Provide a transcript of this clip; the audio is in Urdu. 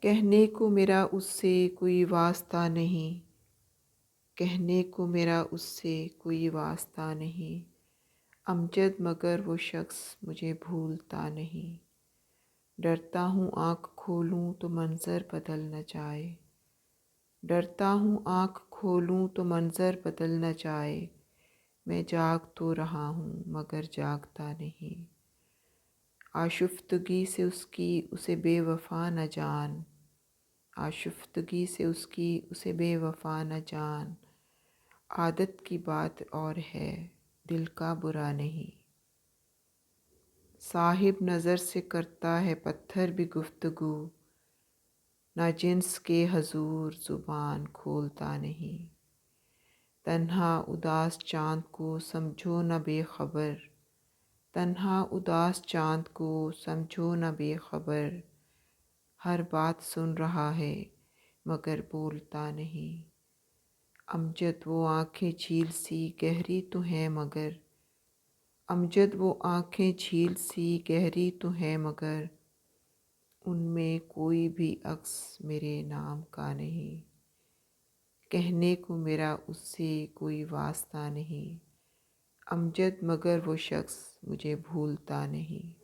کہنے کو میرا اس سے کوئی واسطہ نہیں، کہنے کو میرا اس سے کوئی واسطہ نہیں، امجد مگر وہ شخص مجھے بھولتا نہیں۔ ڈرتا ہوں آنکھ کھولوں تو منظر بدل نہ جائے، ڈرتا ہوں آنکھ کھولوں تو منظر بدل نہ جائے، میں جاگ تو رہا ہوں مگر جاگتا نہیں۔ آشفتگی سے اس کی اسے بے وفا نہ جان، آشفتگی سے اس کی اسے بے وفا نہ جان، عادت کی بات اور ہے دل کا برا نہیں۔ صاحب نظر سے کرتا ہے پتھر بھی گفتگو، نہ جنس کے حضور زبان کھولتا نہیں۔ تنہا اداس چاند کو سمجھو نہ بے خبر، تنہا اداس چاند کو سمجھو نہ بے خبر، ہر بات سن رہا ہے مگر بولتا نہیں۔ امجد وہ آنکھیں جھیل سی گہری تو ہیں مگر، امجد وہ آنکھیں جھیل سی گہری تو ہیں مگر، ان میں کوئی بھی عکس میرے نام کا نہیں۔ کہنے کو میرا اس سے کوئی واسطہ نہیں، امجد مگر وہ شخص مجھے بھولتا نہیں۔